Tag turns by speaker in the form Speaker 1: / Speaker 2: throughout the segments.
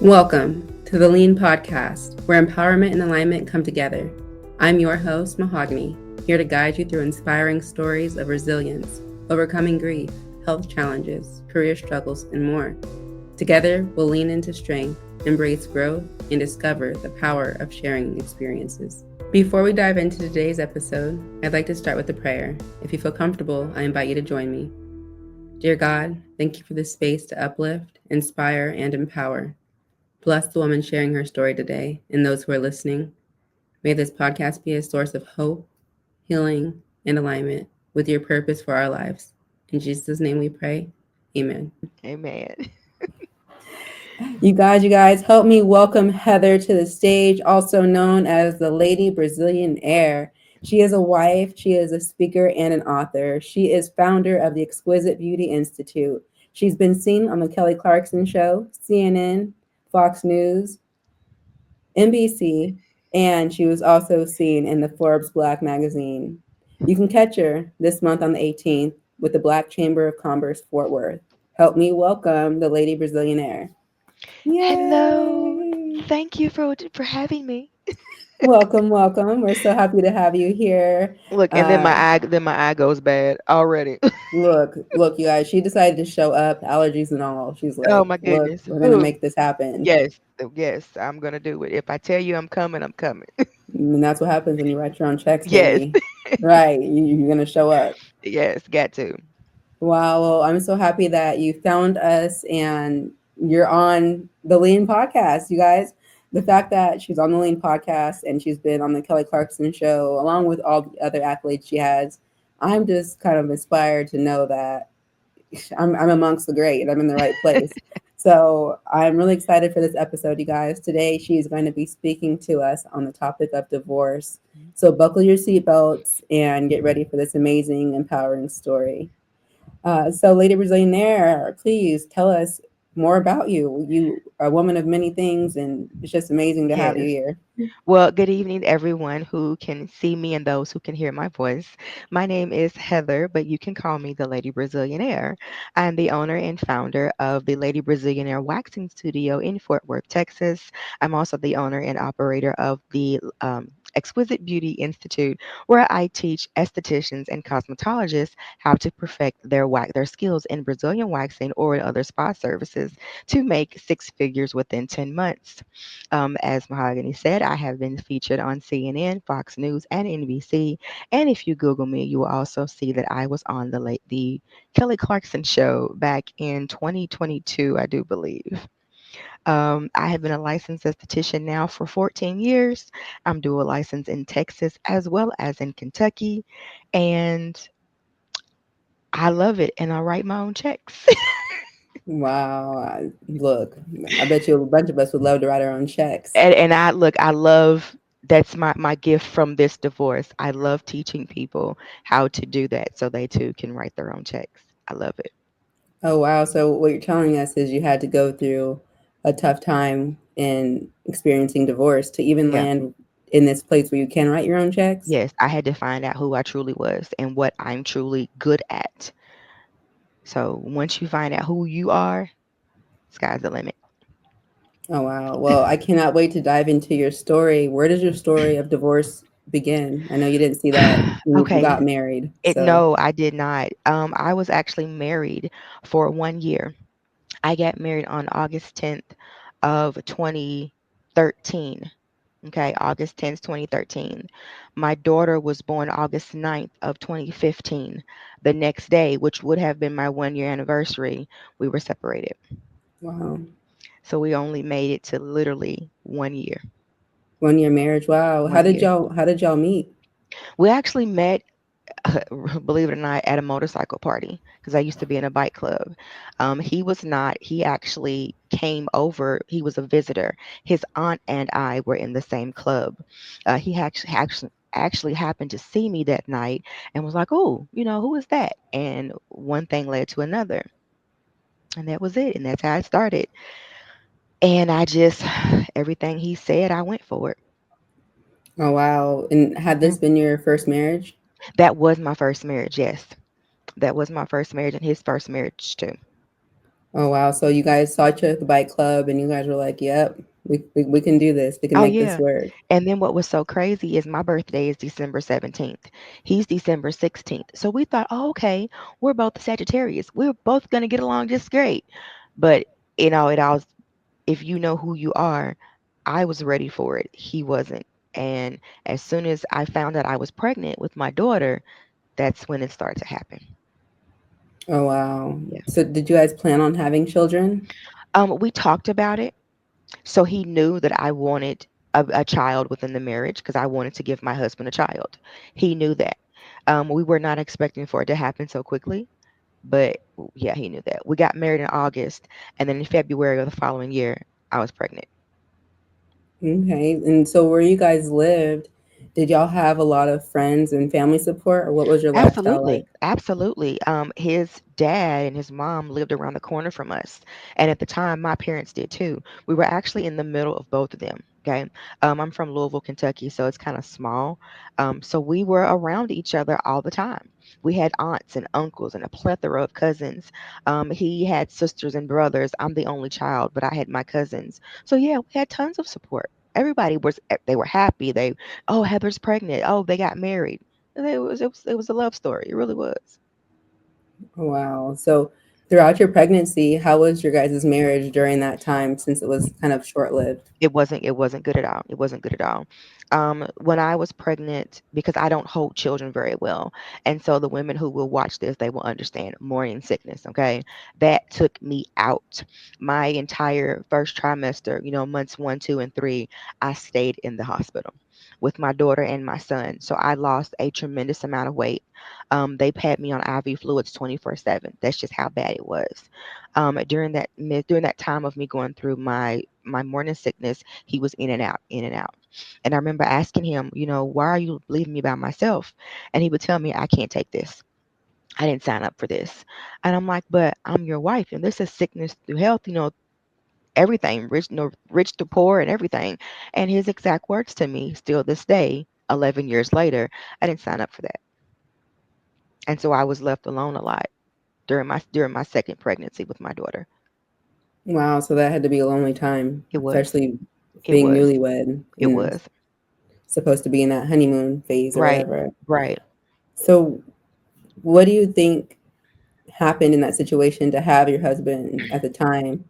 Speaker 1: Welcome to the Lean Podcast, where empowerment and alignment come together. I'm your host, Mahogany, here to guide you through inspiring stories of resilience, overcoming grief, health challenges, career struggles, and more. Together, we'll lean into strength, embrace growth, and discover the power of sharing experiences. Before we dive into today's episode, I'd like to start with a prayer. If you feel comfortable, I invite you to join me. Dear God, thank you for this space to uplift, inspire, and empower. Bless the woman sharing her story today and those who are listening. May this podcast be a source of hope, healing, and alignment with your purpose for our lives. In Jesus' name we pray. Amen.
Speaker 2: Amen.
Speaker 1: You guys, help me welcome Heather to the stage, also known as the Lady Brazilian Air. She is a wife, she is a speaker, and an author. She is founder of the Exquisite Beauty Institute. She's been seen on the Kelly Clarkson Show, CNN, Fox News, NBC, and she was also seen in the Forbes Black magazine. You can catch her this month on the 18th with the Black Chamber of Commerce Fort Worth. Help me welcome the Lady Brazilianaire.
Speaker 2: Hello.
Speaker 1: Yay!
Speaker 2: Thank you for having me.
Speaker 1: Welcome. We're so happy to have you here.
Speaker 2: Look, and then
Speaker 1: Uh,
Speaker 2: my eye goes bad already.
Speaker 1: look, you guys, she decided to show up, allergies and all. She's
Speaker 2: Oh
Speaker 1: like,
Speaker 2: my
Speaker 1: look,
Speaker 2: goodness.
Speaker 1: we're going to
Speaker 2: Ooh,
Speaker 1: make this happen.
Speaker 2: yes. Yes, I'm gonna do it. If I tell you I'm coming, I'm coming.
Speaker 1: And that's what happens when you write your own checks,
Speaker 2: Yes.
Speaker 1: baby. Right. You're going to show up.
Speaker 2: Yes, got to.
Speaker 1: Wow. Well, I'm so happy that you found us and you're on the Lean podcast, you guys. The fact that she's on the Lean podcast and she's been on the Kelly Clarkson show, along with all the other accolades she has, I'm just kind of inspired to know that I'm amongst the great. I'm in the right place. So I'm really excited for this episode, you guys. Today, she's going to be speaking to us on the topic of divorce. So buckle your seatbelts and get ready for this amazing, empowering story. So, Lady Brazilianaire, please tell us more about you. You are a woman of many things, and it's just amazing to have you
Speaker 2: Yes.
Speaker 1: here.
Speaker 2: Well, good evening, everyone who can see me and those who can hear my voice. My name is Heather, but you can call me the Lady Brazilianaire. I'm the owner and founder of the Lady Brazilianaire Waxing Studio in Fort Worth, Texas. I'm also the owner and operator of the Exquisite Beauty Institute, where I teach estheticians and cosmetologists how to perfect their skills in Brazilian waxing or other spa services to make six figures within 10 months. As Mahogany said, I have been featured on CNN, Fox News, and NBC. And if you Google me, you will also see that I was on the Kelly Clarkson show back in 2022, I do believe. I have been a licensed esthetician now for 14 years. I'm dual licensed in Texas as well as in Kentucky. And I love it. And I write my own checks.
Speaker 1: Wow. Look, I bet you a bunch of us would love to write our own checks.
Speaker 2: And I look, I love that's my gift from this divorce. I love teaching people how to do that so they too can write their own checks. I love it.
Speaker 1: Oh, wow. So, what you're telling us is you had to go through a tough time in experiencing divorce to even
Speaker 2: Yeah.
Speaker 1: land in this place where you can write your own checks.
Speaker 2: Yes, I had to find out who I truly was and what I'm truly good at. So once you find out who you are, sky's the limit.
Speaker 1: Oh, wow. Well, I cannot wait to dive into your story. Where does your story of divorce begin? I know you didn't see that when you
Speaker 2: Okay.
Speaker 1: got married.
Speaker 2: It
Speaker 1: So,
Speaker 2: No, I did not. I was actually married for 1 year. I got married on August 10th of 2013. Okay, August 10th, 2013. My daughter was born August 9th of 2015. The next day, which would have been my 1 year anniversary, we were separated.
Speaker 1: wow.
Speaker 2: So we only made it to literally 1 year.
Speaker 1: 1 year marriage. Wow.
Speaker 2: 1 year.
Speaker 1: How did y'all meet?
Speaker 2: We actually met, believe it or not, at a motorcycle party because I used to be in a bike club. He was not. He actually came over. He was a visitor. His aunt and I were in the same club. He actually happened to see me that night and was like, "Oh, who is that?" And one thing led to another, and that was it. And that's how it started. And I just everything he said, I went for it.
Speaker 1: Oh, wow. And had this
Speaker 2: Mm.
Speaker 1: been your first marriage?
Speaker 2: That was my first marriage. Yes, that was my first marriage and his first marriage too.
Speaker 1: Oh wow. So you guys saw each other at the bike club and you guys were like, yep, we can do this. We can
Speaker 2: Oh
Speaker 1: make this
Speaker 2: yeah.
Speaker 1: work.
Speaker 2: And then what was so crazy is my birthday is December 17th. He's December 16th. So we thought, oh, okay, we're both Sagittarius. We're both going to get along just great. But, it all, if you know who you are, I was ready for it. He wasn't. And as soon as I found out I was pregnant with my daughter, that's when it started to happen.
Speaker 1: Oh wow.
Speaker 2: Yeah.
Speaker 1: So did you guys plan on having children?
Speaker 2: We talked about it. So he knew that I wanted a child within the marriage because I wanted to give my husband a child. He knew that. We were not expecting for it to happen so quickly, but yeah, he knew that. We got married in August, and then in February of the following year, I was pregnant.
Speaker 1: Okay. And so where you guys lived, did y'all have a lot of friends and family support or what was your lifestyle like?
Speaker 2: Absolutely, absolutely. His dad and his mom lived around the corner from us, and at the time, my parents did too. We were actually in the middle of both of them. Okay, I'm from Louisville, Kentucky, so it's kind of small. So we were around each other all the time. We had aunts and uncles and a plethora of cousins. He had sisters and brothers. I'm the only child, but I had my cousins. So yeah, we had tons of support. Everybody was they were happy. Oh, Heather's pregnant. Oh, they got married. And it was a love story. It really was.
Speaker 1: Oh, wow. So throughout your pregnancy, how was your guys' marriage during that time since it was kind of short-lived?
Speaker 2: It wasn't good at all. It wasn't good at all. When I was pregnant, because I don't hold children very well, and so the women who will watch this, they will understand morning sickness. Okay, that took me out. My entire first trimester, months 1, 2, and 3, I stayed in the hospital with my daughter and my son. So I lost a tremendous amount of weight. They've had me on IV fluids 24/7. That's just how bad it was. During that time of me going through my morning sickness, he was in and out, in and out. And I remember asking him, why are you leaving me by myself? And he would tell me, I can't take this. I didn't sign up for this. And I'm like, but I'm your wife, and this is sickness through health, everything, rich, rich to poor and everything. And his exact words to me, still this day, 11 years later, I didn't sign up for that. And so I was left alone a lot during my second pregnancy with my daughter.
Speaker 1: Wow, so that had to be a lonely time,
Speaker 2: It was.
Speaker 1: especially
Speaker 2: It
Speaker 1: being
Speaker 2: was.
Speaker 1: newlywed
Speaker 2: It
Speaker 1: and
Speaker 2: was.
Speaker 1: supposed to be in that honeymoon phase or
Speaker 2: Right.
Speaker 1: whatever.
Speaker 2: Right.
Speaker 1: So what do you think happened in that situation to have your husband at the time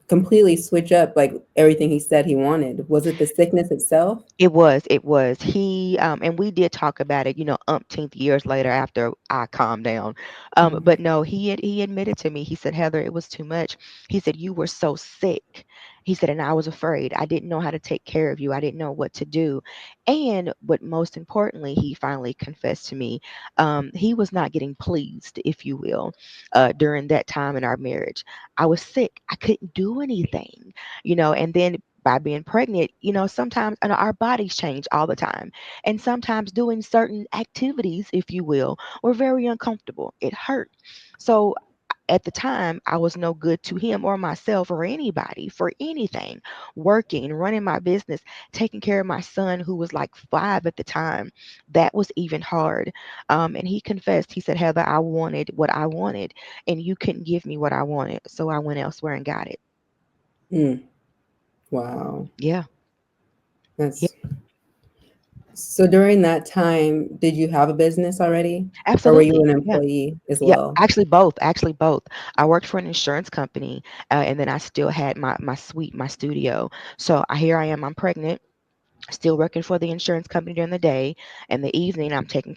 Speaker 1: completely switch up like everything he said he wanted? Was it the sickness itself?
Speaker 2: It was. And we did talk about it, umpteenth years later after I calmed down.
Speaker 1: Mhm.
Speaker 2: But no, he admitted to me, he said, Heather, it was too much. He said, you were so sick. He said, and I was afraid. I didn't know how to take care of you. I didn't know what to do. And what most importantly, he finally confessed to me, he was not getting pleased, if you will, during that time in our marriage. I was sick. I couldn't do anything, and then by being pregnant, sometimes our bodies change all the time. And sometimes doing certain activities, if you will, were very uncomfortable. It hurt. So at the time, I was no good to him or myself or anybody for anything. Working, running my business, taking care of my son who was like 5 at the time. That was even hard. And he confessed, he said, Heather, I wanted what I wanted, and you couldn't give me what I wanted. So I went elsewhere and got it.
Speaker 1: Mm, wow.
Speaker 2: Yeah. Yeah.
Speaker 1: That's so during that time, did you have a business already? Or were you
Speaker 2: Absolutely.
Speaker 1: an
Speaker 2: Yeah.
Speaker 1: employee as
Speaker 2: Yeah,
Speaker 1: well?
Speaker 2: actually both. I worked for an insurance company, and then I still had my suite, my studio. So here I am, I'm pregnant, still working for the insurance company during the day. In the evening, I'm taking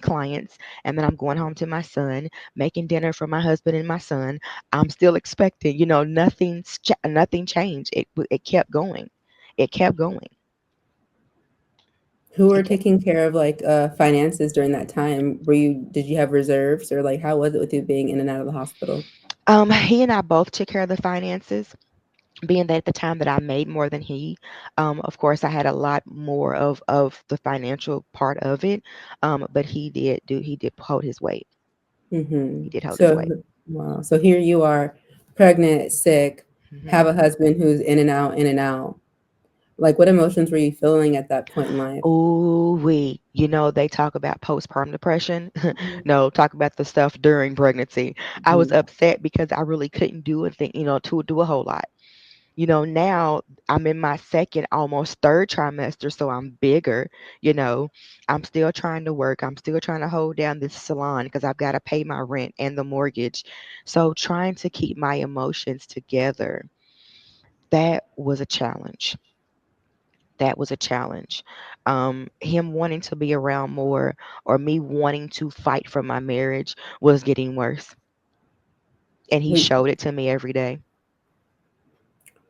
Speaker 2: clients, and then I'm going home to my son, making dinner for my husband and my son. I'm still expecting, nothing changed. It kept going. It kept going.
Speaker 1: Who were
Speaker 2: It kept,
Speaker 1: taking care of like finances during that time? Did you have reserves or like how was it with you being in and out of the hospital?
Speaker 2: he and I both took care of the finances, being that at the time that I made more than he, of course, I had a lot more of the financial part of it. But he did hold his weight.
Speaker 1: Hmm.
Speaker 2: He did hold his
Speaker 1: So,
Speaker 2: weight.
Speaker 1: wow. So here you are, pregnant, sick,
Speaker 2: Hmm.
Speaker 1: have a husband who's in and out, in and out. Like, what emotions were you feeling at that point in life?
Speaker 2: Ooh, they talk about postpartum depression.
Speaker 1: Mhm.
Speaker 2: No, talk about the stuff during pregnancy. I was
Speaker 1: Mhm.
Speaker 2: upset because I really couldn't do anything, to do a whole lot. Now I'm in my second, almost third trimester, so I'm bigger. You know, I'm still trying to work. I'm still trying to hold down this salon because I've got to pay my rent and the mortgage. So trying to keep my emotions together, that was a challenge. That was a challenge. Him wanting to be around more or me wanting to fight for my marriage was getting worse. And he
Speaker 1: Wait,
Speaker 2: showed it to me every day.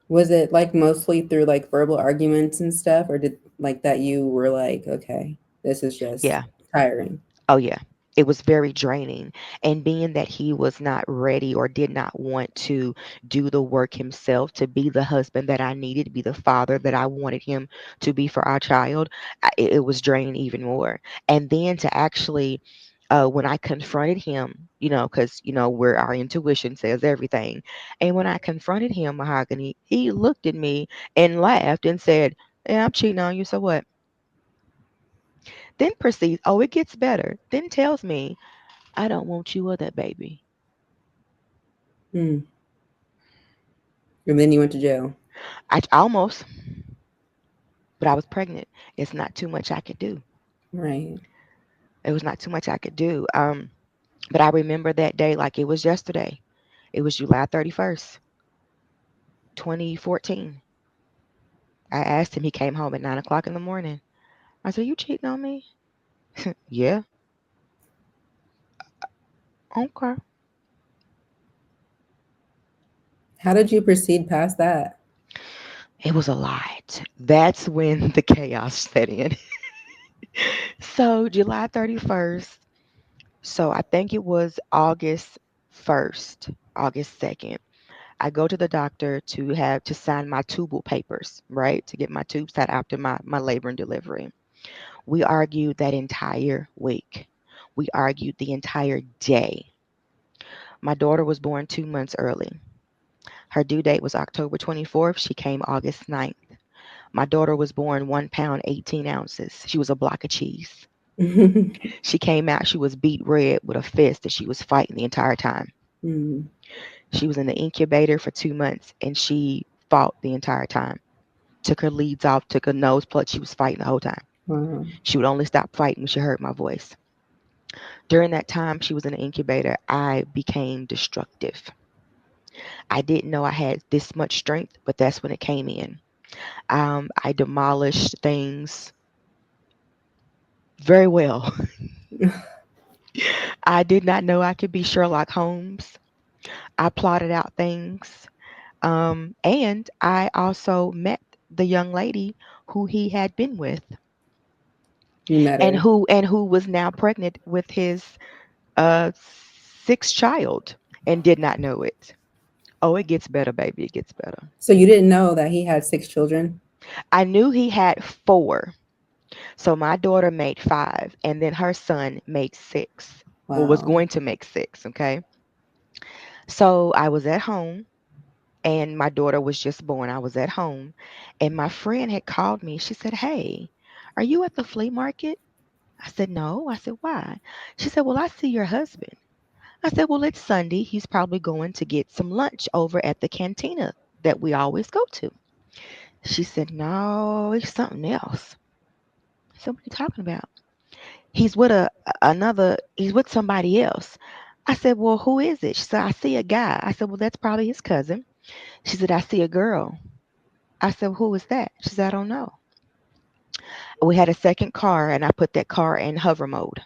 Speaker 1: was it like mostly through like verbal arguments and stuff, or did like that you were like, okay, this is just
Speaker 2: Yeah.
Speaker 1: tiring?
Speaker 2: Oh, yeah. It was very draining. And being that he was not ready or did not want to do the work himself to be the husband that I needed, to be the father that I wanted him to be for our child, it was draining even more. And then to actually, when I confronted him, because, where our intuition says everything. And when I confronted him, Mahogany, he looked at me and laughed and said, "Yeah, I'm cheating on you, so what?" Then proceeds, "Oh, it gets better." Then tells me, "I don't want you or that baby."
Speaker 1: Hmm. And then you went to jail.
Speaker 2: I almost, but I was pregnant. It's not too much I could do.
Speaker 1: Right.
Speaker 2: It was not too much I could do. But I remember that day like it was yesterday. It was July 31st, 2014. I asked him, he came home at 9 o'clock in the morning. I said, "You cheating on me?" "Yeah." "Okay."
Speaker 1: How did you proceed past that?
Speaker 2: It was a lot. That's when the chaos set in. So July 31st. So I think it was August 1st, August 2nd. I go to the doctor to sign my tubal papers, right? To get my tubes tied after my labor and delivery. We argued that entire week. We argued the entire day. My daughter was born 2 months early. Her due date was October 24th. She came August 9th. My daughter was born 1 pound, 18 ounces. She was a block of cheese. She came out, she was beet red with a fist that she was fighting the entire time.
Speaker 1: Hmm.
Speaker 2: She was in the incubator for 2 months and she fought the entire time. Took her leads off, took her nose plugged. She was fighting the whole time.
Speaker 1: Wow.
Speaker 2: She would only stop fighting when she heard my voice. During that time she was in the incubator, I became destructive. I didn't know I had this much strength, but that's when it came in. I demolished things very well. I did not know I could be Sherlock Holmes. I plotted out things. And I also met the young lady who he had been with
Speaker 1: You met
Speaker 2: and
Speaker 1: her.
Speaker 2: who was now pregnant with his sixth child and did not know it. Oh, it gets better, baby. It gets better.
Speaker 1: So you didn't know that he had 6 children?
Speaker 2: I knew he had four. So my daughter made five, and then her son made six, or was
Speaker 1: Wow.
Speaker 2: going to make six. Okay. So I was at home, and my daughter was just born. I was at home, and my friend had called me. She said, "Hey, are you at the flea market?" I said, "No." I said, "Why?" She said, "Well, I see your husband." I said, "Well, it's Sunday. He's probably going to get some lunch over at the cantina that we always go to." She said, "No, it's something else." I said, "What are you talking about?" "He's with he's with somebody else." I said, "Well, who is it?" She said, "I see a guy." I said, "Well, that's probably his cousin." She said, "I see a girl." I said, "Who is that?" She said, "I don't know." We had a second car, and I put that car in hover mode.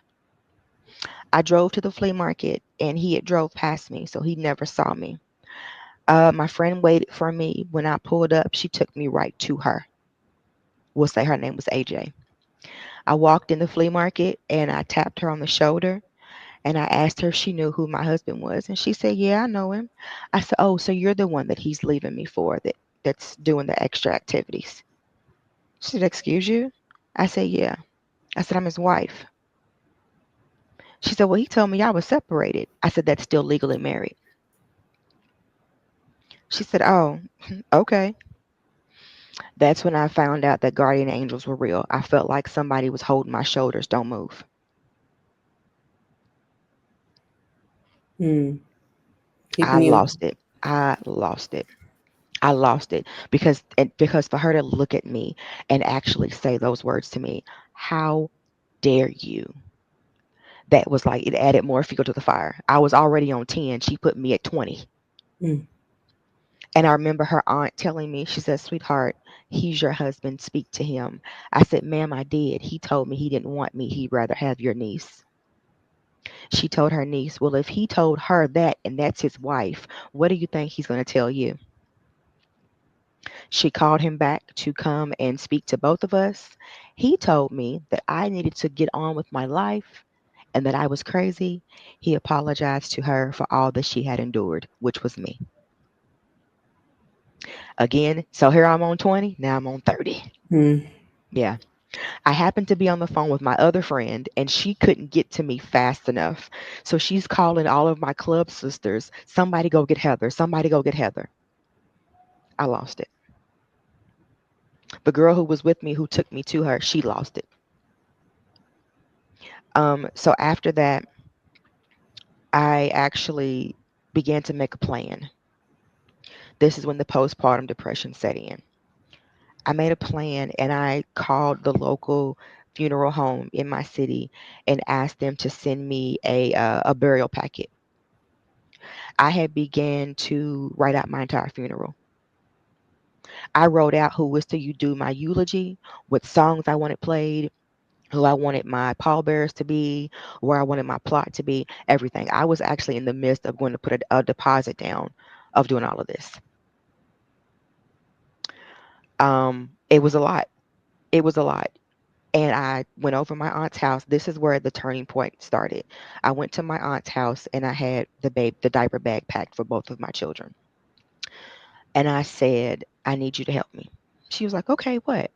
Speaker 2: I drove to the flea market, and he had drove past me, so he never saw me. My friend waited for me. When I pulled up, she took me right to her. We'll say her name was AJ. I walked in the flea market, and I tapped her on the shoulder, and I asked her if she knew who my husband was, and she said, "Yeah, I know him." I said, "Oh, so you're the one that he's leaving me for, that's doing the extra activities?" She said, "Excuse you?" I said, "Yeah." I said, "I'm his wife." She said, "Well, he told me y'all was separated." I said, "That's still legally married." She said, "Oh, okay." That's when I found out that guardian angels were real. I felt like somebody was holding my shoulders. Don't move.
Speaker 1: Mm.
Speaker 2: I
Speaker 1: Keeping you.
Speaker 2: lost it. I lost it. I lost it because for her to look at me and actually say those words to me, how dare you? That was like it added more fuel to the fire. I was already on 10. She put me at 20.
Speaker 1: Mm.
Speaker 2: And I remember her aunt telling me, she said, "Sweetheart, he's your husband. Speak to him." I said, "Ma'am, I did. He told me he didn't want me. He'd rather have your niece." She told her niece, "Well, if he told her that and that's his wife, what do you think he's going to tell you?" She called him back to come and speak to both of us. He told me that I needed to get on with my life and that I was crazy. He apologized to her for all that she had endured, which was me. Again, so here I'm on 20, now I'm on 30.
Speaker 1: Mm.
Speaker 2: Yeah. I happened to be on the phone with my other friend and she couldn't get to me fast enough. So she's calling all of my club sisters, "Somebody go get Heather. Somebody go get Heather." I lost it. The girl who was with me, who took me to her, she lost it. So after that, I actually began to make a plan. This is when the postpartum depression set in. I made a plan and I called the local funeral home in my city and asked them to send me a burial packet. I had began to write out my entire funeral. I wrote out who was to you do my eulogy, what songs I wanted played, who I wanted my pallbearers to be, where I wanted my plot to be, everything. I was actually in the midst of going to put a deposit down of doing all of this. It was a lot. It was a lot. And I went over my aunt's house. This is where the turning point started. I went to my aunt's house and I had the diaper bag packed for both of my children. And I said, "I need you to help me." She was like, "Okay, what?"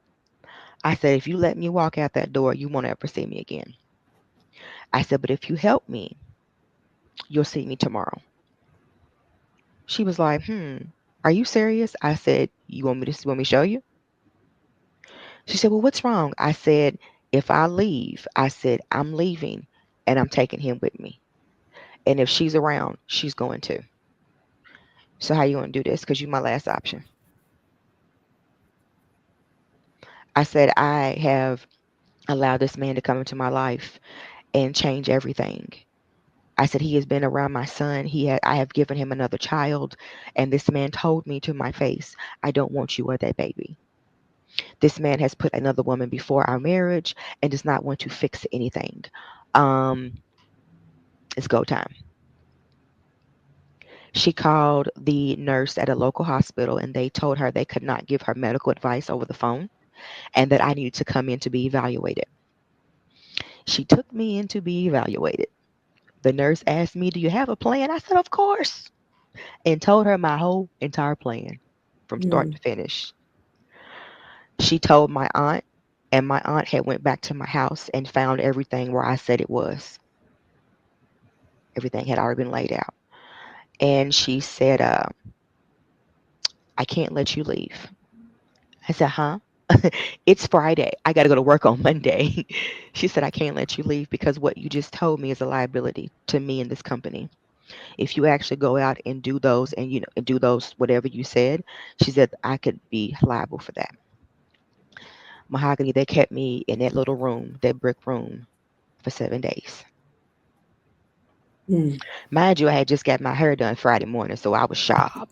Speaker 2: I said, "If you let me walk out that door, you won't ever see me again." I said, "But if you help me, you'll see me tomorrow." She was like, "Are you serious?" I said, "You want me to show you?" She said, "Well, what's wrong?" I said, "If I leave," I said, "I'm leaving and I'm taking him with me. And if she's around, she's going to. So how you going to do this? Because you're my last option." I said, "I have allowed this man to come into my life and change everything." I said, "He has been around my son. I have given him another child. And this man told me to my face, 'I don't want you or that baby.' This man has put another woman before our marriage and does not want to fix anything. Um, it's go time." She called the nurse at a local hospital and they told her they could not give her medical advice over the phone and that I needed to come in to be evaluated. She took me in to be evaluated. The nurse asked me, "Do you have a plan?" I said, "Of course," and told her my whole entire plan from start
Speaker 1: Mm.
Speaker 2: to finish. She told my aunt, and my aunt had went back to my house and found everything where I said it was. Everything had already been laid out. And she said, "I can't let you leave." I said, "Huh?" "It's Friday. I got to go to work on Monday." She said, "I can't let you leave because what you just told me is a liability to me and this company. If you actually go out and do those and and do those whatever you said," she said, "I could be liable for that." Mahogany, they kept me in that little room, that brick room, for 7 days.
Speaker 1: Mm.
Speaker 2: Mind you, I had just got my hair done Friday morning, so I was sharp.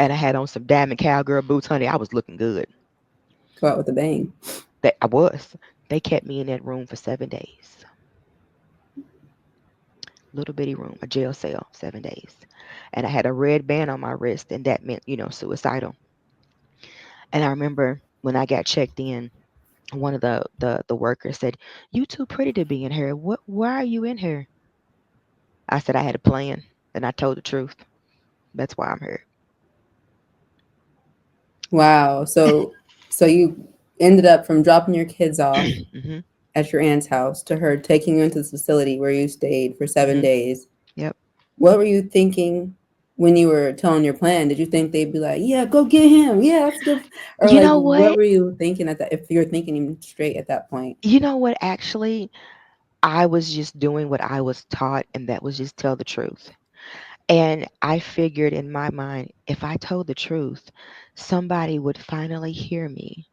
Speaker 2: And I had on some diamond cowgirl boots, honey. I was looking good.
Speaker 1: Go out with a bang.
Speaker 2: That I was. They kept me in that room for 7 days. Little bitty room, a jail cell, 7 days. And I had a red band on my wrist, and that meant, suicidal. And I remember when I got checked in, one of the workers said, "You too pretty to be in here. Why are you in here?" I said I had a plan, and I told the truth. That's why I'm here.
Speaker 1: Wow. So you ended up from dropping your kids off
Speaker 2: Mhm.
Speaker 1: at your aunt's house to her taking you into this facility where you stayed for seven
Speaker 2: Mhm.
Speaker 1: days.
Speaker 2: Yep.
Speaker 1: What were you thinking when you were telling your plan, did you think they'd be like, "Yeah, go get him. Yeah, that's good," or
Speaker 2: You
Speaker 1: like,
Speaker 2: know
Speaker 1: what
Speaker 2: what?
Speaker 1: were you thinking at that? If you're thinking even straight at that point.
Speaker 2: You know what? Actually, I was just doing what I was taught, and that was just tell the truth. And I figured in my mind, if I told the truth, somebody would finally hear me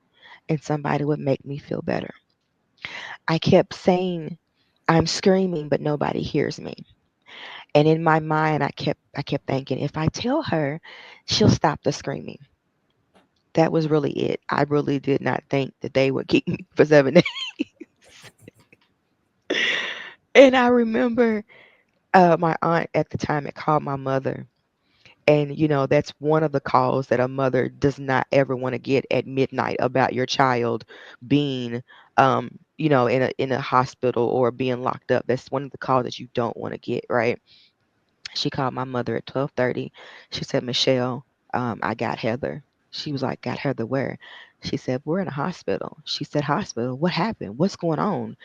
Speaker 2: and somebody would make me feel better. I kept saying, I'm screaming, but nobody hears me. And in my mind, I kept thinking, if I tell her, she'll stop the screaming. That was really it. I really did not think that they would keep me for 7 days. And I remember my aunt at the time had called my mother. And, that's one of the calls that a mother does not ever want to get at midnight about your child being, in a hospital or being locked up. That's one of the calls that you don't want to get, right? She called my mother at 12:30. She said, Michelle, I got Heather. She was like, got Heather where? She said, we're in a hospital. She said, hospital? What happened? What's going on?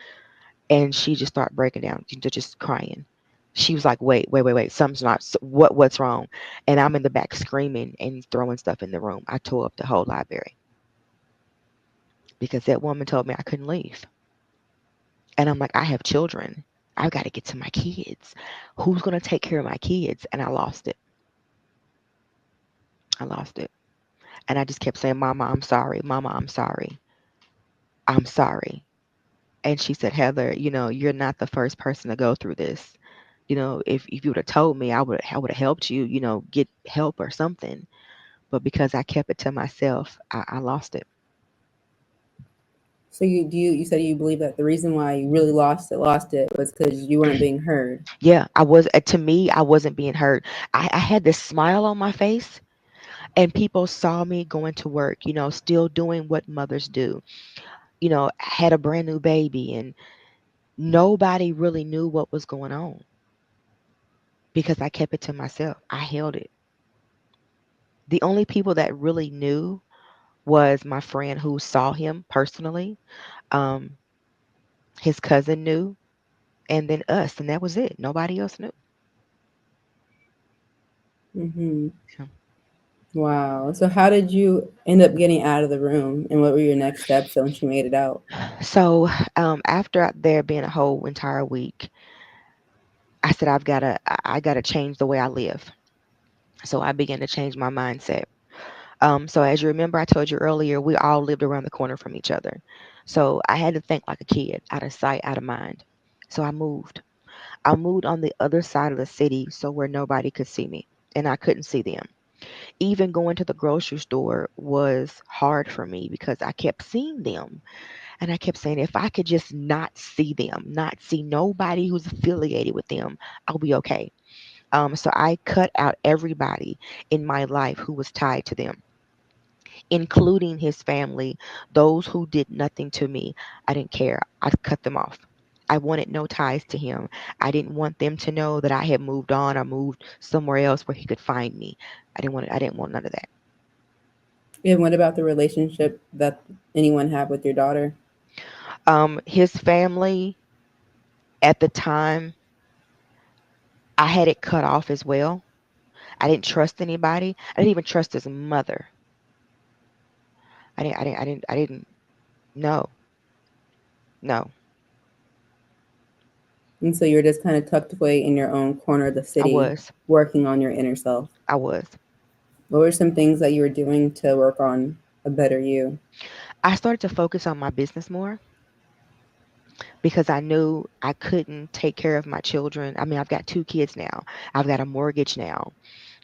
Speaker 2: And she just started breaking down, just crying. She was like, wait, something's not, what's wrong? And I'm in the back screaming and throwing stuff in the room. I tore up the whole library because that woman told me I couldn't leave. And I'm like, I have children. I've got to get to my kids. Who's going to take care of my kids? And I lost it. I lost it. And I just kept saying, Mama, I'm sorry. Mama, I'm sorry. I'm sorry. And she said, Heather, you're not the first person to go through this. If you would have told me, I would have helped you, get help or something. But because I kept it to myself, I lost it.
Speaker 1: So you said you believe that the reason why you really lost it was because you weren't being heard.
Speaker 2: Yeah, I was. To me, I wasn't being heard. I had this smile on my face, and people saw me going to work. Still doing what mothers do. Had a brand new baby, and nobody really knew what was going on because I kept it to myself. I held it. The only people that really knew was my friend who saw him personally. Um, his cousin knew, and then us, and that was it. Nobody else knew.
Speaker 1: Hmm.
Speaker 2: Yeah.
Speaker 1: Wow. So how did you end up getting out of the room, and what were your next steps once you made it out?
Speaker 2: So after there being a whole entire week, I said I gotta change the way I live. So I began to change my mindset. So as you remember, I told you earlier, we all lived around the corner from each other. So I had to think like a kid, out of sight, out of mind. So I moved. I moved on the other side of the city, so where nobody could see me, and I couldn't see them. Even going to the grocery store was hard for me because I kept seeing them. And I kept saying, if I could just not see them, not see nobody who's affiliated with them, I'll be okay. So I cut out everybody in my life who was tied to them, including his family, those who did nothing to me. I didn't care. I cut them off. I wanted no ties to him. I didn't want them to know that I had moved on or moved somewhere else where he could find me. I didn't want none of that.
Speaker 1: And what about the relationship that anyone had with your daughter?
Speaker 2: His family at the time, I had it cut off as well. I didn't trust anybody. I didn't even trust his mother. I didn't. No, no.
Speaker 1: And so you're just kind of tucked away in your own corner of the
Speaker 2: I
Speaker 1: city,
Speaker 2: was.
Speaker 1: working on your inner self.
Speaker 2: I was.
Speaker 1: What were some things that you were doing to work on a better you?
Speaker 2: I started to focus on my business more because I knew I couldn't take care of my children. I mean, I've got two kids now. I've got a mortgage now.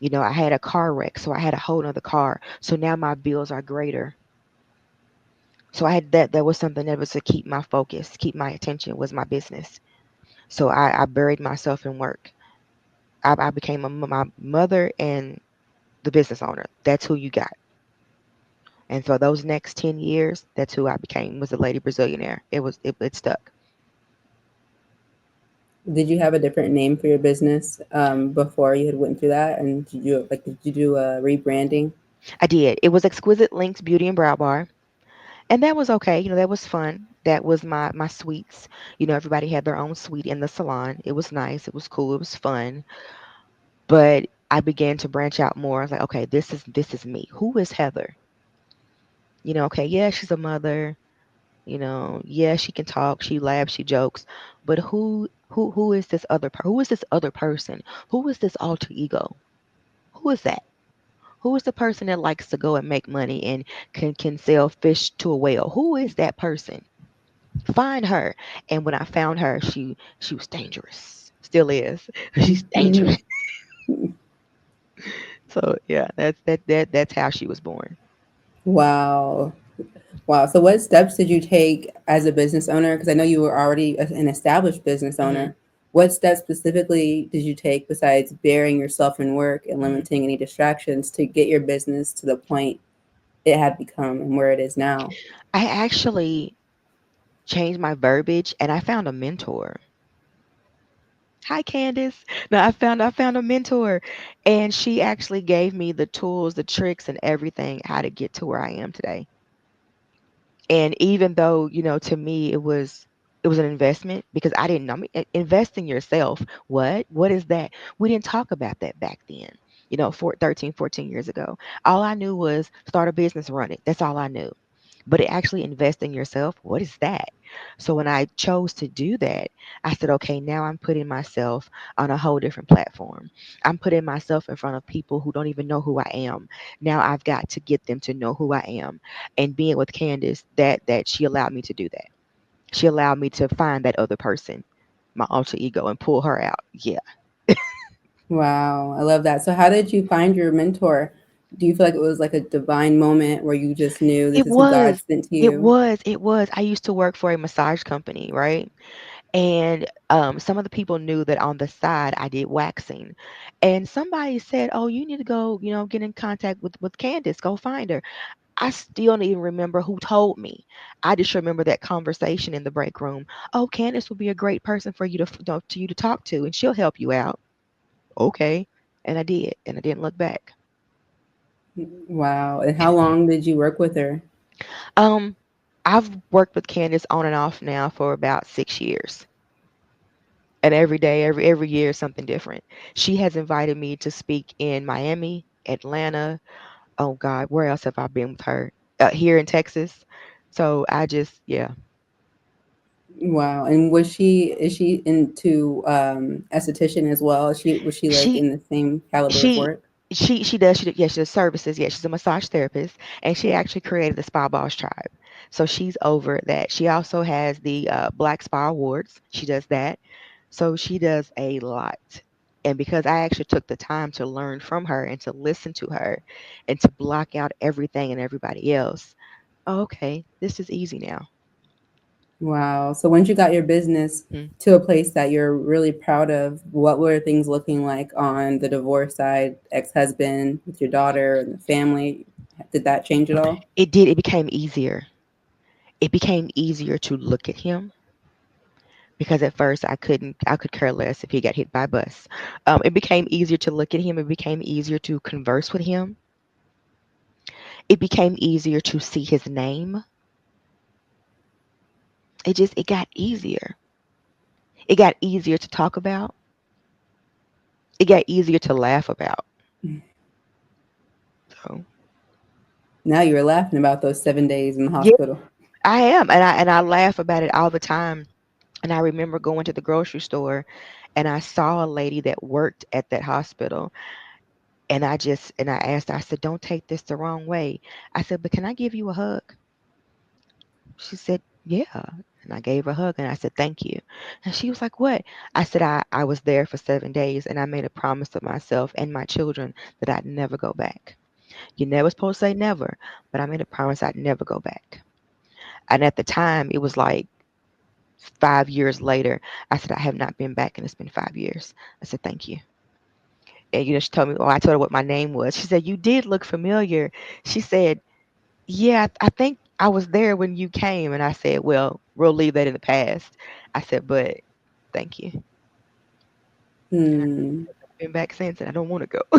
Speaker 2: I had a car wreck, so I had a whole nother car. So now my bills are greater. So I had that. That was something that was to keep my focus, keep my attention was my business. So I buried myself in work. I became my mother and the business owner. That's who you got. And for those next 10 years, that's who I became, was a lady Brazilianaire. It stuck.
Speaker 1: Did you have a different name for your business before you had went through that? And did you do a rebranding?
Speaker 2: I did. It was Exquisite Links Beauty and Brow Bar. And that was okay. That was fun. That was my suites. Everybody had their own suite in the salon. It was nice. It was cool. It was fun. But I began to branch out more. I was like, okay, this is me. Who is Heather? Okay, yeah, she's a mother. Yeah, she can talk, she laughs, she jokes, but who is this who is this other person? Who is this alter ego? Who is that? Who is the person that likes to go and make money and can sell fish to a whale? Who is that person? Find her. And when I found her, she was dangerous. Still is. She's dangerous. So yeah, that's how she was born.
Speaker 1: Wow. Wow. So, what steps did you take as a business owner? Because I know you were already an established business
Speaker 2: Hmm.
Speaker 1: owner. What steps specifically did you take besides burying yourself in work and
Speaker 2: Hmm.
Speaker 1: limiting any distractions to get your business to the point it had become and where it is now?
Speaker 2: I actually changed my verbiage and I found a mentor. Hi Candace. No, I found a mentor and she actually gave me the tools, the tricks and everything how to get to where I am today. And even though, to me it was an investment because I didn't know. I mean, invest in yourself. What is that? We didn't talk about that back then. 13, 14 years ago. All I knew was start a business, run it. That's all I knew. But it actually invest in yourself, what is that? So when I chose to do that, I said, okay, now I'm putting myself on a whole different platform. I'm putting myself in front of people who don't even know who I am. Now I've got to get them to know who I am. And being with Candace, that she allowed me to do that. She allowed me to find that other person, my alter ego, and pull her out. Yeah.
Speaker 1: Wow. I love that. So, how did you find your mentor? Do you feel like it was like a divine moment where you just knew this
Speaker 2: It
Speaker 1: is who God
Speaker 2: was.
Speaker 1: sent to
Speaker 2: It
Speaker 1: you?
Speaker 2: was. It was. I used to work for a massage company, right? And some of the people knew that on the side I did waxing. And somebody said, "Oh, you need to go, get in contact with Candace. Go find her." I still don't even remember who told me. I just remember that conversation in the break room. Oh, Candace would be a great person for you to talk to, and she'll help you out. Okay, and I did, and I didn't look back.
Speaker 1: Wow. And how long did you work with her?
Speaker 2: Um, I've worked with Candace on and off now for about 6 years. And every day, every year, something different. She has invited me to speak in Miami, Atlanta. Oh God, where else have I been with her? Here in Texas. So I just, yeah,
Speaker 1: Wow. And is she into esthetician as well? Was she like
Speaker 2: she
Speaker 1: in the same caliber of
Speaker 2: she
Speaker 1: work?
Speaker 2: yeah, she does services. Yeah, she's a massage therapist, and she actually created the Spa Boss Tribe. So she's over that. She also has the Black Spa Awards. She does that. So she does a lot. And because I actually took the time to learn from her and to listen to her and to block out everything and everybody else, oh, okay, this is easy now.
Speaker 1: Wow. So once you got your business
Speaker 2: Hmm.
Speaker 1: to a place that you're really proud of, what were things looking like on the divorce side, ex-husband, with your daughter and the family? Did that change at all?
Speaker 2: It did. It became easier. It became easier to look at him because at first I could care less if he got hit by a bus. It became easier to look at him. It became easier to converse with him. It became easier to see his name. It got easier. It got easier to talk about. It got easier to laugh about. So
Speaker 1: Now you were laughing about those 7 days in the
Speaker 2: yeah,
Speaker 1: hospital.
Speaker 2: I am, and I laugh about it all the time. And I remember going to the grocery store, and I saw a lady that worked at that hospital, and I asked her, I said, "Don't take this the wrong way." I said, "But can I give you a hug?" She said, "Yeah." And I gave her a hug and I said, "Thank you." And she was like, "What?" I said, I was there for 7 days and I made a promise to myself and my children that I'd never go back. You're never supposed to say never, but I made a promise I'd never go back. And at the time, it was like 5 years later, I said, "I have not been back and it's been 5 years." I said, "Thank you." And she told me, oh, I told her what my name was. She said, "You did look familiar." She said, "Yeah, I think I was there when you came." And I said, "Well, we'll leave that in the past." I said, "But thank you." And
Speaker 1: Hmm.
Speaker 2: I've been back since, and I don't want to go.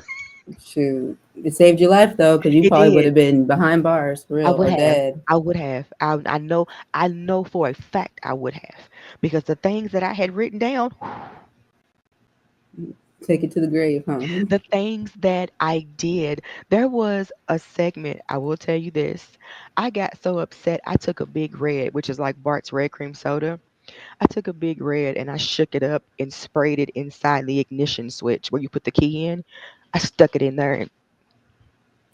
Speaker 1: Shoot. It saved your life though, because you
Speaker 2: It
Speaker 1: probably would
Speaker 2: did.
Speaker 1: have been behind bars for
Speaker 2: I
Speaker 1: real
Speaker 2: would
Speaker 1: or
Speaker 2: have.
Speaker 1: dead.
Speaker 2: I would have. I know for a fact I would have, because the things that I had written down,
Speaker 1: Take it to the grave, huh?
Speaker 2: The things that I did. There was a segment, I will tell you this. I got so upset, I took a big red, which is like Bart's red cream soda. I took a big red and I shook it up and sprayed it inside the ignition switch where you put the key in. I stuck it in there and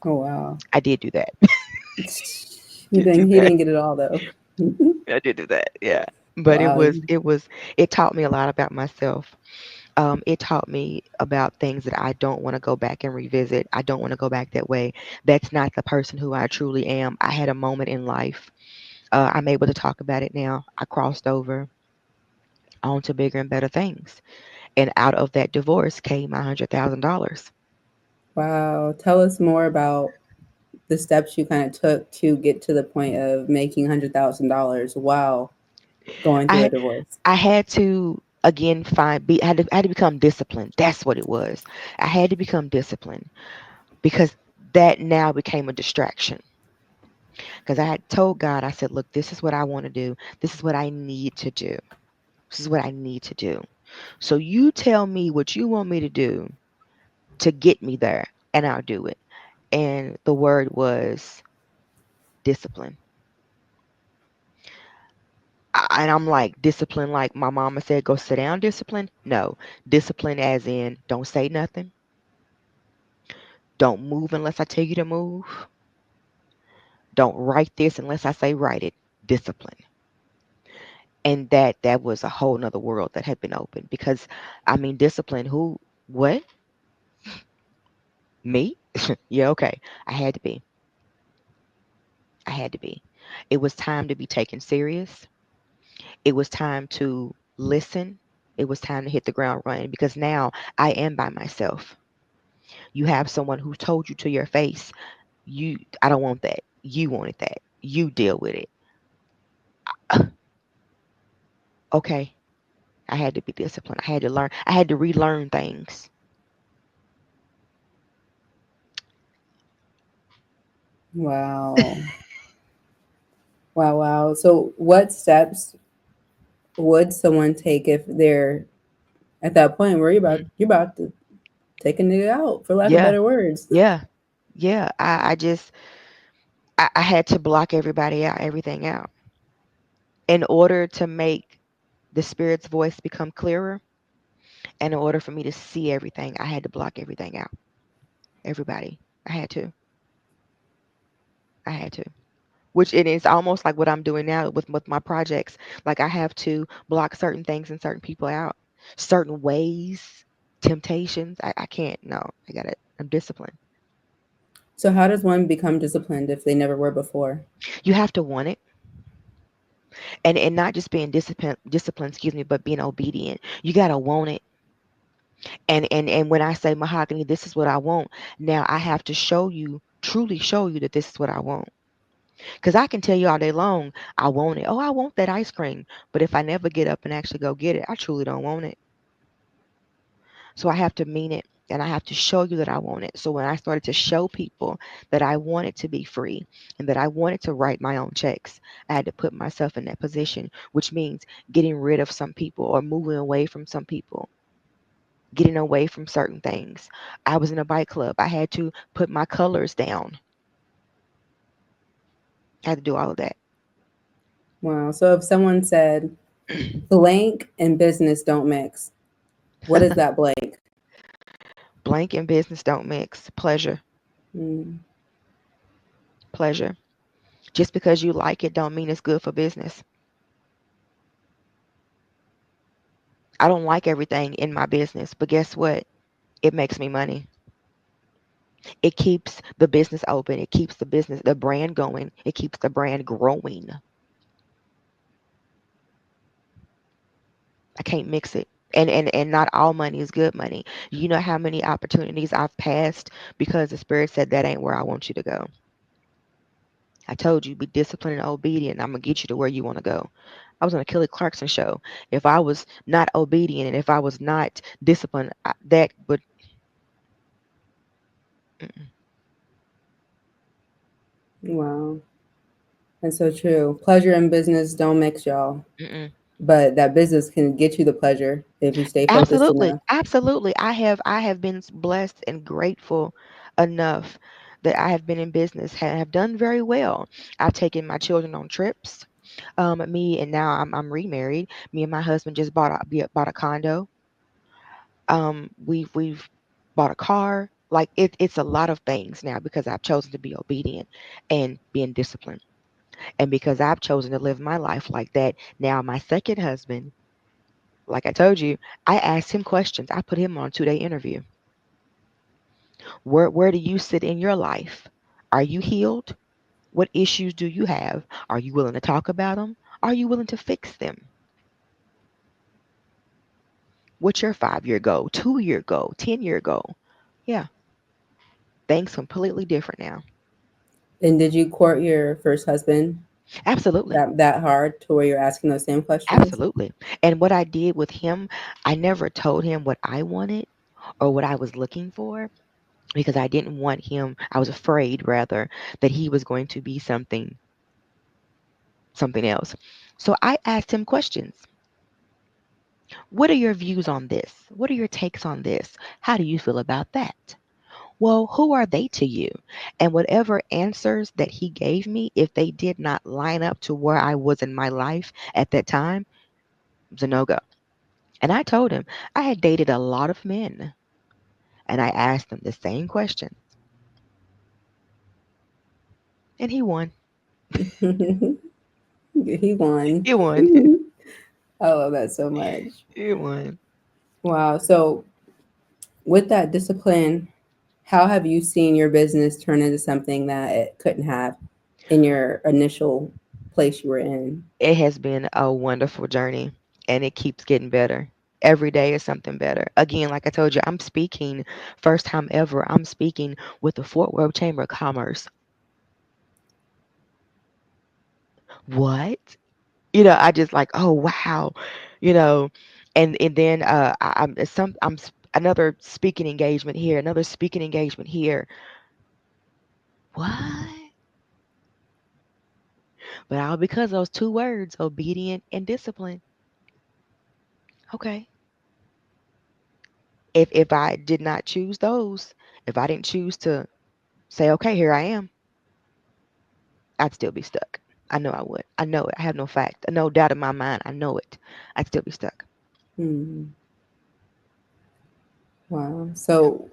Speaker 1: Oh wow.
Speaker 2: I did do that.
Speaker 1: He
Speaker 2: Did do
Speaker 1: didn't. He
Speaker 2: that.
Speaker 1: didn't get it all though.
Speaker 2: I did do that. Yeah. But
Speaker 1: Wow.
Speaker 2: it taught me a lot about myself. It taught me about things that I don't want to go back and revisit. I don't want to go back that way. That's not the person who I truly am. I had a moment in life. I'm able to talk about it now. I crossed over onto bigger and better things. And out of that divorce came my $100,000.
Speaker 1: Wow. Tell us more about the steps you kind of took to get to the point of making $100,000 while going through
Speaker 2: I
Speaker 1: a divorce.
Speaker 2: I had to again I had to become disciplined. That's what it was. I had to become disciplined because that now became a distraction. Because I had told God, I said, look, this is what I want to do. This is what I need to do. This is what I need to do. So you tell me what you want me to do to get me there, and I'll do it. And the word was discipline. And I'm like, discipline, like my mama said, go sit down, discipline. No, discipline as in don't say nothing. Don't move unless I tell you to move. Don't write this unless I say write it. Discipline. And that was a whole nother world that had been opened because I mean discipline, who what? Me? Yeah, okay. I had to be. I had to be. It was time to be taken serious. It was time to listen. It was time to hit the ground running because now I am by myself. You have someone who told you to your face, I don't want that. You wanted that. You deal with it. Okay. I had to be disciplined. I had to learn. I had to relearn things.
Speaker 1: Wow. Wow, wow. So what steps would someone take if they're at that point where
Speaker 2: Mhm.
Speaker 1: you're about to take a nigga out, for lack of
Speaker 2: Yeah.
Speaker 1: better words?
Speaker 2: Yeah. Yeah. I just I had to block everybody out, everything out. In order to make the spirit's voice become clearer, and in order for me to see everything, I had to block everything out. Everybody. I had to. I had to. Which it is almost like what I'm doing now with my projects. Like I have to block certain things and certain people out, certain ways, temptations. I can't. No, I got it. I'm disciplined.
Speaker 1: So how does one become disciplined if they never were before?
Speaker 2: You have to want it, and not just being disciplined. Excuse me, but being obedient. You gotta want it. And when I say mahogany, this is what I want. Now I have to show you, truly show you that this is what I want. Because I can tell you all day long, I want it. Oh, I want that ice cream. But if I never get up and actually go get it, I truly don't want it. So I have to mean it and I have to show you that I want it. So when I started to show people that I wanted to be free and that I wanted to write my own checks, I had to put myself in that position, which means getting rid of some people or moving away from some people, getting away from certain things. I was in a bike club. I had to put my colors down. I had to do all of that.
Speaker 1: Wow. So if someone said blank and business don't mix, what is that blank?
Speaker 2: Blank and business don't mix. Pleasure.
Speaker 1: Mm,
Speaker 2: Pleasure. Just because you like it don't mean it's good for business. I don't like everything in my business, but guess what? It makes me money. It keeps the business open. It keeps the brand going. It keeps the brand growing. I can't mix it. And not all money is good money. You know how many opportunities I've passed because the spirit said that ain't where I want you to go. I told you be disciplined and obedient. I'm gonna get you to where you want to go. I was on a Kelly Clarkson show. If I was not obedient and if I was not disciplined, that would mm-mm,
Speaker 1: wow. That's so true. Pleasure and business don't mix, y'all.
Speaker 2: mm-mm.
Speaker 1: but that business can get you the pleasure if you stay focused
Speaker 2: Absolutely,
Speaker 1: enough.
Speaker 2: absolutely. I have been blessed and grateful enough that I have been in business, have done very well. I've taken my children on trips. Me and now I'm remarried. Me and my husband just bought a condo. We've bought a car. Like it's a lot of things now because I've chosen to be obedient and being disciplined, and because I've chosen to live my life like that. Now my second husband, like I told you, I asked him questions. I put him on a 2-day interview. Where do you sit in your life? Are you healed? What issues do you have? Are you willing to talk about them? Are you willing to fix them? What's your 5-year goal, 2-year goal, 10-year goal? Yeah, things completely different now.
Speaker 1: And did you court your first husband
Speaker 2: Absolutely.
Speaker 1: that hard to where you're asking those same questions?
Speaker 2: Absolutely. And what I did with him, I never told him what I wanted or what I was looking for because I didn't want him, I was afraid rather that he was going to be something else. So I asked him questions. What are your views on this? What are your takes on this? How do you feel about that? Well, who are they to you? And whatever answers that he gave me, if they did not line up to where I was in my life at that time, it was a no go. And I told him I had dated a lot of men and I asked them the same question and he won.
Speaker 1: He won.
Speaker 2: He won.
Speaker 1: I love that so much.
Speaker 2: He won.
Speaker 1: Wow. So, with that discipline, how have you seen your business turn into something that it couldn't have in your initial place you were in?
Speaker 2: It has been a wonderful journey and it keeps getting better. Every day is something better. Again, like I told you, I'm speaking first time ever. I'm speaking with the Fort Worth Chamber of Commerce. What? I just like, oh wow, you know, and then another speaking engagement here, another speaking engagement here. What? But all because those two words, obedient and discipline. Okay. If I did not choose those, if I didn't choose to say, okay, here I am, I'd still be stuck. I know I would. I know it. I have no fact, no doubt in my mind. I know it. I'd still be stuck.
Speaker 1: Hmm. Wow. So,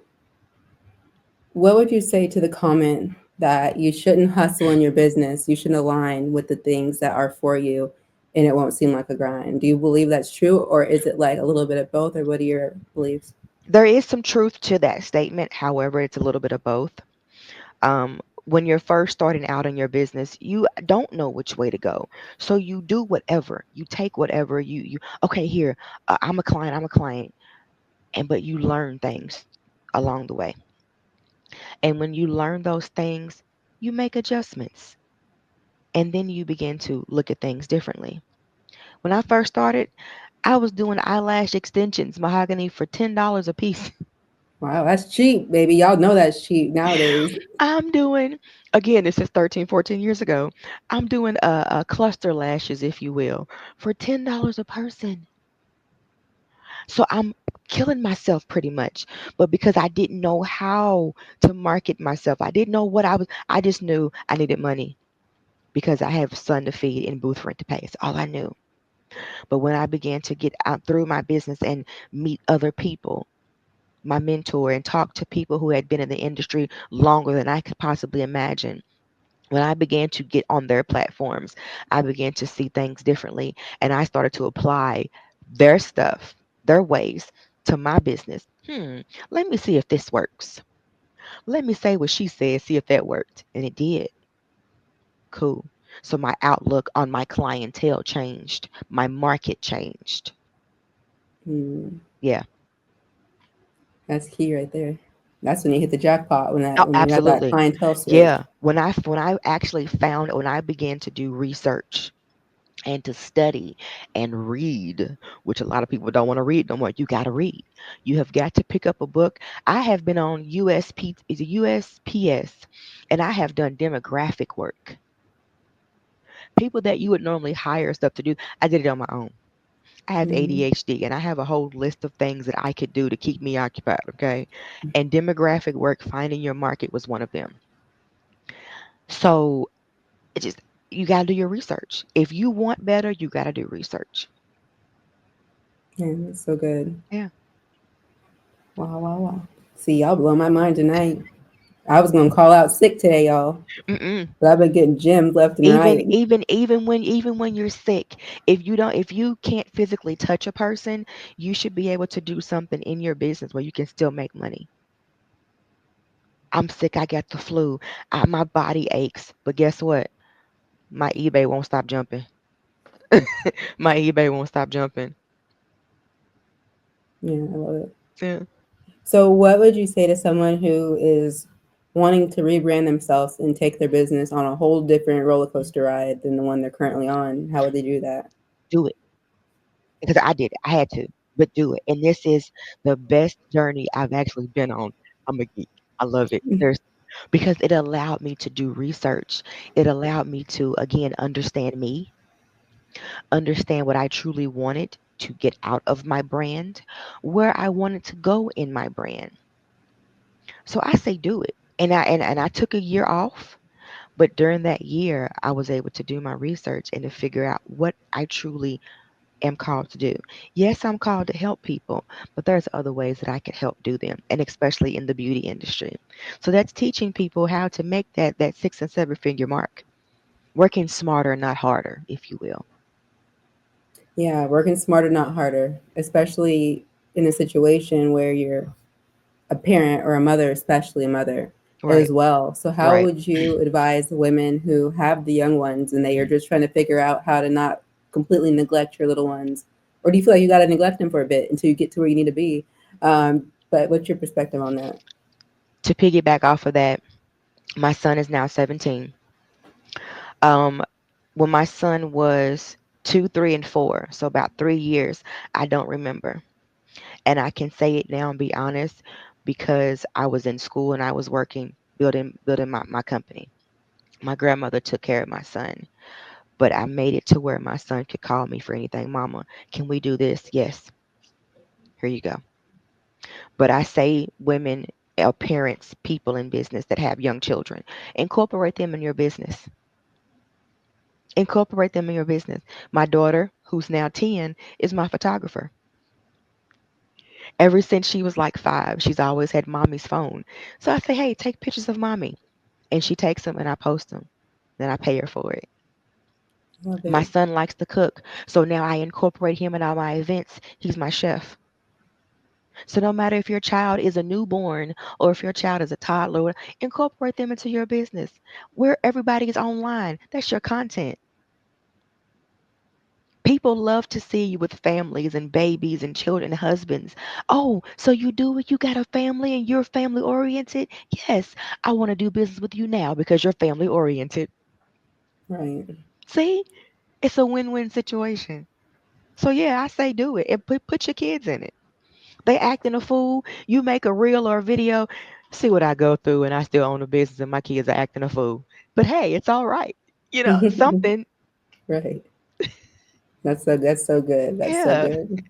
Speaker 1: what would you say to the comment that you shouldn't hustle in your business? You should align with the things that are for you and it won't seem like a grind. Do you believe that's true or is it like a little bit of both or what are your beliefs?
Speaker 2: There is some truth to that statement. However, it's a little bit of both. When you're first starting out in your business, you don't know which way to go. So you do whatever. You take whatever you okay, here, I'm a client, and but you learn things along the way. And when you learn those things, you make adjustments. And then you begin to look at things differently. When I first started, I was doing eyelash extensions, mahogany for $10 a piece.
Speaker 1: Wow, that's cheap, baby. Y'all know that's cheap nowadays.
Speaker 2: I'm doing, again, this is 13, 14 years ago. I'm doing cluster lashes, if you will, for $10 a person. So I'm killing myself pretty much. But because I didn't know how to market myself, I didn't know I just knew I needed money because I have a son to feed and booth rent to pay. It's all I knew. But when I began to get out through my business and meet other people, my mentor, and talk to people who had been in the industry longer than I could possibly imagine, when I began to get on their platforms, I began to see things differently and I started to apply their stuff, their ways to my business. Let me see if this works. Let me say what she said, see if that worked. And it did. Cool. So my outlook on my clientele changed, my market changed.
Speaker 1: Hmm,
Speaker 2: Yeah.
Speaker 1: that's key right there. That's when you hit the jackpot
Speaker 2: Oh,
Speaker 1: when you have that
Speaker 2: absolutely.
Speaker 1: clientele switch.
Speaker 2: Yeah. When I actually found when I began to do research and to study and read, which a lot of people don't want to read no more. You got to read. You have got to pick up a book. I have been on is it USPS, and I have done demographic work. People that you would normally hire stuff to do, I did it on my own. I have
Speaker 1: Mm-hmm.
Speaker 2: ADHD and I have a whole list of things that I could do to keep me occupied, okay? And demographic work, finding your market was one of them. So it just, you got to do your research. If you want better, you got to do research.
Speaker 1: Yeah, that's so good.
Speaker 2: Yeah.
Speaker 1: Wow, wow, wow. See, y'all blow my mind tonight. I was gonna call out sick today, y'all,
Speaker 2: Mm-mm.
Speaker 1: but I've been getting gyms left and
Speaker 2: Even
Speaker 1: right.
Speaker 2: even even when you're sick, if you can't physically touch a person, you should be able to do something in your business where you can still make money. I'm sick, I got the flu, my body aches, but guess what? My eBay won't stop jumping. My eBay won't stop jumping.
Speaker 1: Yeah, I love it.
Speaker 2: Yeah.
Speaker 1: So, what would you say to someone who is wanting to rebrand themselves and take their business on a whole different roller coaster ride than the one they're currently on? How would they do that?
Speaker 2: Do it because I did it. I had to, but do it. And this is the best journey I've actually been on. I'm a geek. I love it. There's because it allowed me to do research. It allowed me to again understand me, understand what I truly wanted to get out of my brand, where I wanted to go in my brand. So I say do it. And I took a year off, but during that year I was able to do my research and to figure out what I truly am called to do. Yes, I'm called to help people, but there's other ways that I can help do them, and especially in the beauty industry. So that's teaching people how to make that 6 and 7 figure mark, working smarter, not harder, if you will.
Speaker 1: Yeah, working smarter, not harder, especially in a situation where you're a parent or a mother, especially a mother
Speaker 2: Right,
Speaker 1: as well. So, how
Speaker 2: right.
Speaker 1: would you advise women who have the young ones and they are just trying to figure out how to not completely neglect your little ones? Or do you feel like you got to neglect them for a bit until you get to where you need to be? But what's your perspective on that?
Speaker 2: To piggyback off of that, my son is now 17. Um, when my son was 2, 3, and 4, so about 3 years, I don't remember. And I can say it now and be honest because I was in school and I was working, building my company. My grandmother took care of my son, but I made it to where my son could call me for anything. Mama, can we do this? Yes, here you go. But I say women, parents, people in business that have young children, incorporate them in your business. Incorporate them in your business. My daughter, who's now 10, is my photographer. Ever since she was like 5, she's always had mommy's phone. So I say, hey, take pictures of mommy. And she takes them and I post them. Then I pay her for it.
Speaker 1: Love
Speaker 2: My
Speaker 1: it.
Speaker 2: son likes to cook. So now I incorporate him in all my events. He's my chef. So no matter if your child is a newborn or if your child is a toddler, incorporate them into your business. Where everybody is online, that's your content. People love to see you with families and babies and children and husbands. Oh, so you do it? You got a family and you're family oriented? Yes, I want to do business with you now because you're family oriented.
Speaker 1: Right.
Speaker 2: See, it's a win win situation. So, yeah, I say do it and put your kids in it. They acting a fool. You make a reel or a video. See what I go through, and I still own a business, and my kids are acting a fool. But hey, it's all right. Something.
Speaker 1: Right. That's so good. That's so
Speaker 2: Yeah.
Speaker 1: good.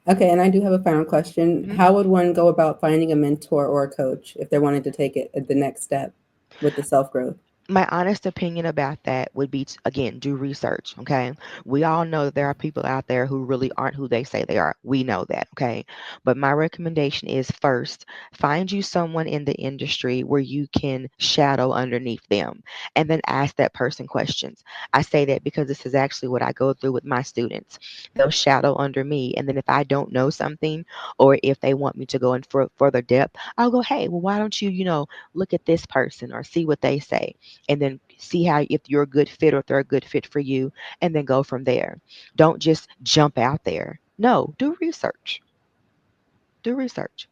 Speaker 1: Okay, and I do have a final question.
Speaker 2: Mhm.
Speaker 1: How would one go about finding a mentor or a coach if they're wanting to take it at the next step with the self growth?
Speaker 2: My honest opinion about that would be again, do research. Okay. We all know that there are people out there who really aren't who they say they are. We know that. Okay. But my recommendation is first, find you someone in the industry where you can shadow underneath them and then ask that person questions. I say that because this is actually what I go through with my students. They'll shadow under me. And then if I don't know something or if they want me to go in further depth, I'll go, hey, well, why don't you look at this person or see what they say, and then see how if you're a good fit or if they're a good fit for you, and then go from there. Don't just jump out there. No, do research. Do research.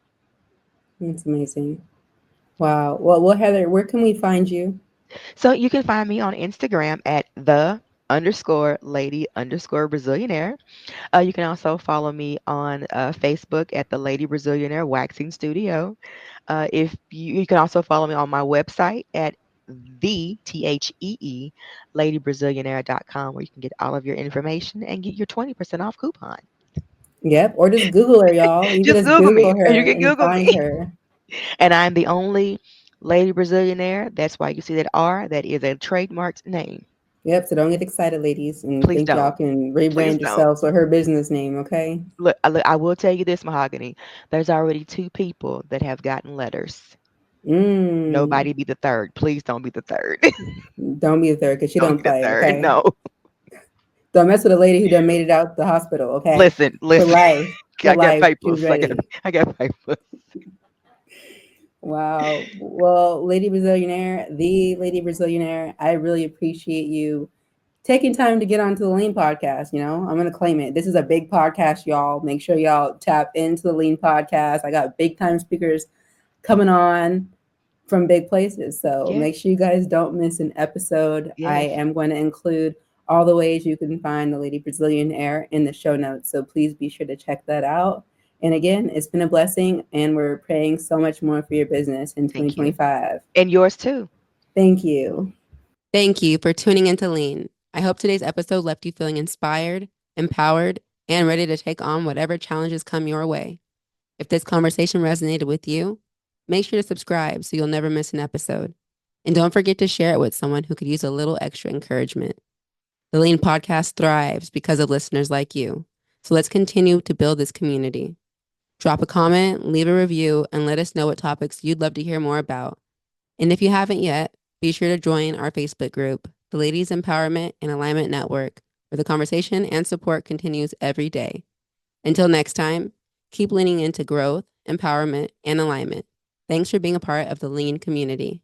Speaker 1: That's amazing. Wow. Well, Heather, where can we find you?
Speaker 2: So you can find me on Instagram at the_lady_Brazilianaire. You can also follow me on Facebook at the Lady Brazilianaire Waxing Studio. If you can also follow me on my website at the THEE ladybrazilianaire.com, where you can get all of your information and get your 20% off coupon.
Speaker 1: Yep. Or just Google her, y'all. You can
Speaker 2: Just
Speaker 1: just
Speaker 2: Google me,
Speaker 1: Google
Speaker 2: or you
Speaker 1: her
Speaker 2: can
Speaker 1: and
Speaker 2: Google
Speaker 1: find
Speaker 2: me.
Speaker 1: her.
Speaker 2: And I'm the only Lady Brazilianaire. That's why you see that R. That is a trademarked name.
Speaker 1: Yep. So don't get excited, ladies, and
Speaker 2: Please
Speaker 1: think y'all
Speaker 2: don't.
Speaker 1: can
Speaker 2: Please
Speaker 1: rebrand
Speaker 2: don't.
Speaker 1: yourselves with her business name, okay?
Speaker 2: Look, I will tell you this, Mahogany. There's already two people that have gotten letters.
Speaker 1: Mm.
Speaker 2: Nobody be the third. Please don't be the third.
Speaker 1: Don't be a third because she
Speaker 2: Don't
Speaker 1: don't
Speaker 2: be the
Speaker 1: play,
Speaker 2: third.
Speaker 1: okay?
Speaker 2: No.
Speaker 1: Don't mess with a lady who done made it out the hospital, okay?
Speaker 2: Listen,
Speaker 1: For
Speaker 2: listen.
Speaker 1: life. For
Speaker 2: I got
Speaker 1: life. She's
Speaker 2: papers.
Speaker 1: ready.
Speaker 2: I got papers.
Speaker 1: Wow. Well, Lady Brazilianaire, the Lady Brazilianaire, I really appreciate you taking time to get onto the Lean podcast. You know, I'm going to claim it. This is a big podcast, y'all. Make sure y'all tap into the Lean podcast. I got big time speakers coming on from big places. So
Speaker 2: Yes.
Speaker 1: make sure you guys don't miss an episode. I
Speaker 2: Yes.
Speaker 1: am going to include all the ways you can find the Lady Brazilianaire in the show notes. So please be sure to check that out. And again, it's been a blessing, and we're praying so much more for your business in
Speaker 2: Thank you.
Speaker 1: 2025.
Speaker 2: And yours too.
Speaker 1: Thank you. Thank you for tuning into Lean. I hope today's episode left you feeling inspired, empowered, and ready to take on whatever challenges come your way. If this conversation resonated with you, make sure to subscribe so you'll never miss an episode. And don't forget to share it with someone who could use a little extra encouragement. The Lean podcast thrives because of listeners like you. So let's continue to build this community. Drop a comment, leave a review, and let us know what topics you'd love to hear more about. And if you haven't yet, be sure to join our Facebook group, the Ladies Empowerment and Alignment Network, where the conversation and support continues every day. Until next time, keep leaning into growth, empowerment, and alignment. Thanks for being a part of the Lean community.